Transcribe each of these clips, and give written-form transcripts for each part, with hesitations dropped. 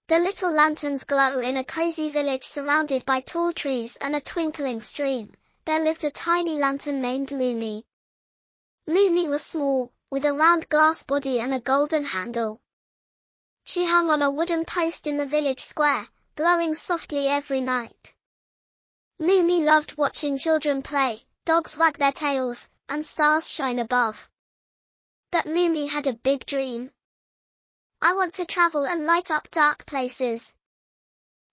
The little lanterns glow in a cozy village surrounded by tall trees and a twinkling stream. There lived a tiny lantern named Lumi. Lumi was small, with a round glass body and a golden handle. She hung on a wooden post in the village square, glowing softly every night. Lumi loved watching children play, dogs wag their tails, and stars shine above. But Lumi had a big dream. "I want to travel and light up dark places,"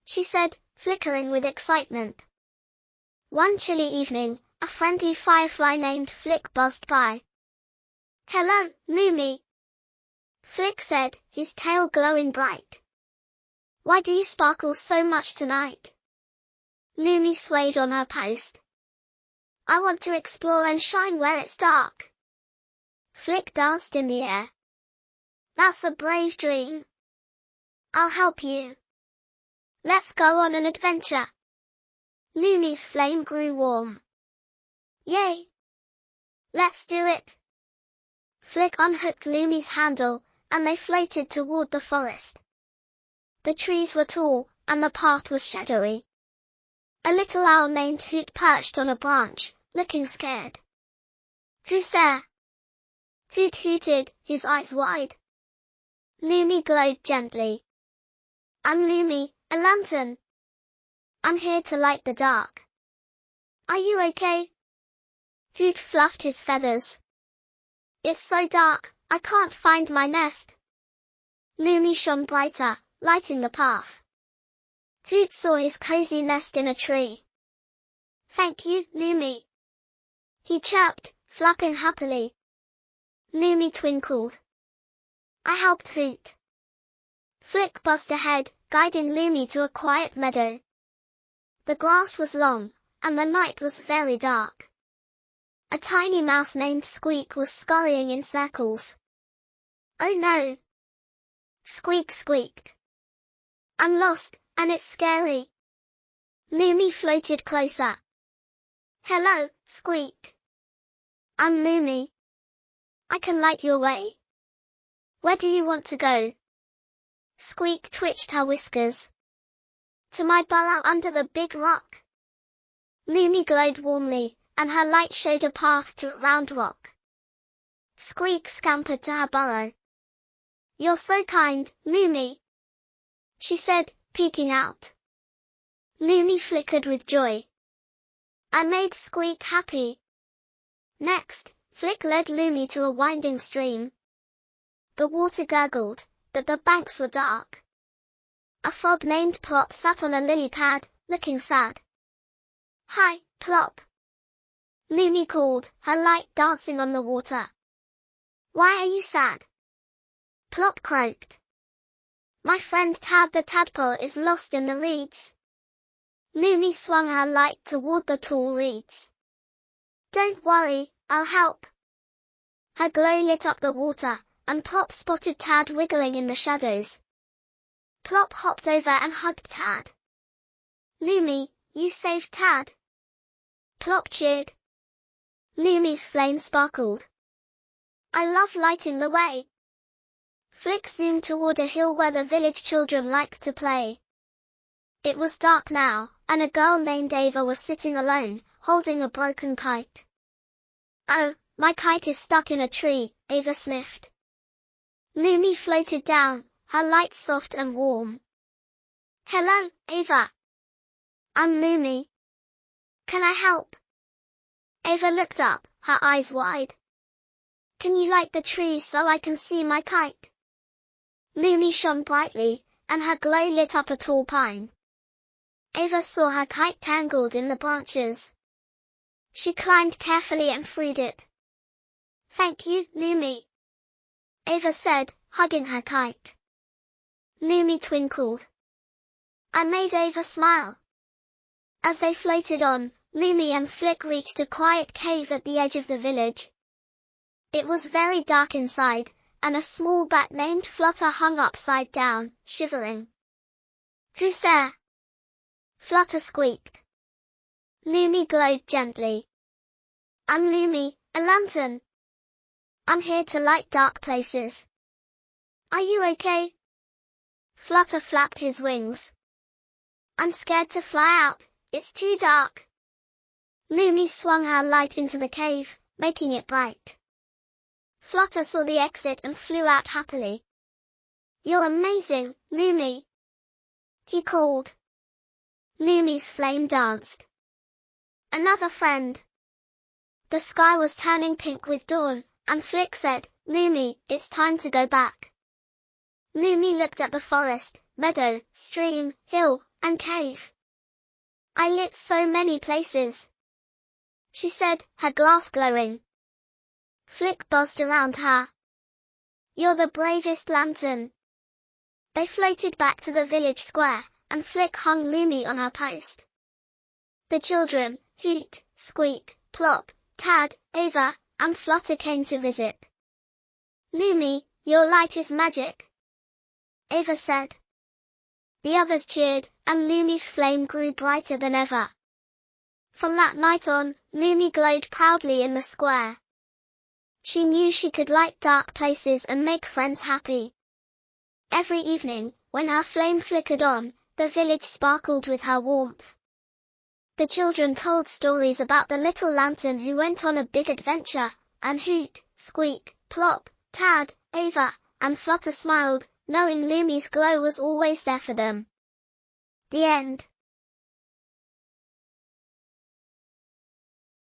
she said, flickering with excitement. One chilly evening, a friendly firefly named Flick buzzed by. "Hello, Lumi," Flick said, his tail glowing bright. "Why do you sparkle so much tonight?" Lumi swayed on her post. "I want to explore and shine where it's dark." Flick danced in the air. "That's a brave dream. I'll help you. Let's go on an adventure." Lumi's flame grew warm. "Yay! Let's do it." Flick unhooked Lumi's handle, and they floated toward the forest. The trees were tall, and the path was shadowy. A little owl named Hoot perched on a branch, looking scared. "Who's there?" Hoot hooted, his eyes wide. Lumi glowed gently. "I'm Lumi, a lantern. I'm here to light the dark. Are you okay?" Hoot fluffed his feathers. "It's so dark, I can't find my nest." Lumi shone brighter, lighting the path. Hoot saw his cozy nest in a tree. "Thank you, Lumi," he chirped, flapping happily. Lumi twinkled. "I helped Hoot." Flick buzzed ahead, guiding Lumi to a quiet meadow. The grass was long, and the night was very dark. A tiny mouse named Squeak was scurrying in circles. "Oh no!" Squeak squeaked. "I'm lost, and it's scary." Lumi floated closer. "Hello, Squeak. I'm Lumi. I can light your way. Where do you want to go?" Squeak twitched her whiskers. "To my burrow under the big rock." Lumi glowed warmly, and her light showed a path to a round rock. Squeak scampered to her burrow. "You're so kind, Lumi," she said, peeking out. Lumi flickered with joy. "I made Squeak happy." Next, Flick led Lumi to a winding stream. The water gurgled, but the banks were dark. A frog named Plop sat on a lily pad, looking sad. "Hi, Plop," Lumi called, her light dancing on the water. "Why are you sad?" Plop croaked. "My friend Tad the tadpole is lost in the reeds." Lumi swung her light toward the tall reeds. "Don't worry, I'll help." Her glow lit up the water, and Plop spotted Tad wiggling in the shadows. Plop hopped over and hugged Tad. "Lumi, you saved Tad," Plop cheered. Lumi's flame sparkled. "I love lighting the way." Flick zoomed toward a hill where the village children liked to play. It was dark now, and a girl named Ava was sitting alone, holding a broken kite. "Oh, my kite is stuck in a tree," Ava sniffed. Lumi floated down, her light soft and warm. "Hello, Ava. I'm Lumi. Can I help?" Ava looked up, her eyes wide. "Can you light the trees so I can see my kite?" Lumi shone brightly, and her glow lit up a tall pine. Ava saw her kite tangled in the branches. She climbed carefully and freed it. "Thank you, Lumi," Ava said, hugging her kite. Lumi twinkled. "I made Ava smile." As they floated on, Lumi and Flick reached a quiet cave at the edge of the village. It was very dark inside, and a small bat named Flutter hung upside down, shivering. "Who's there?" Flutter squeaked. Lumi glowed gently. "I'm Lumi, a lantern. I'm here to light dark places. Are you okay?" Flutter flapped his wings. I'm scared to fly out, it's too dark. Lumi swung her light into the cave, making it bright. Flutter saw the exit and flew out happily. You're amazing, Lumi, he called. Lumi's flame danced. Another friend. The sky was turning pink with dawn, and Flick said, Lumi, it's time to go back. Lumi looked at the forest, meadow, stream, hill, and cave. I lit so many places, she said, her glass glowing. Flick buzzed around her. You're the bravest lantern. They floated back to the village square, and Flick hung Lumi on her post. The children, Hoot, Squeak, Plop, Tad, Ava, and Flutter came to visit. Lumi, your light is magic, Ava said. The others cheered, and Lumi's flame grew brighter than ever. From that night on, Lumi glowed proudly in the square. She knew she could light dark places and make friends happy. Every evening, when her flame flickered on, the village sparkled with her warmth. The children told stories about the little lantern who went on a big adventure, and Hoot, Squeak, Plop, Tad, Ava, and Flutter smiled, knowing Lumi's glow was always there for them. The end.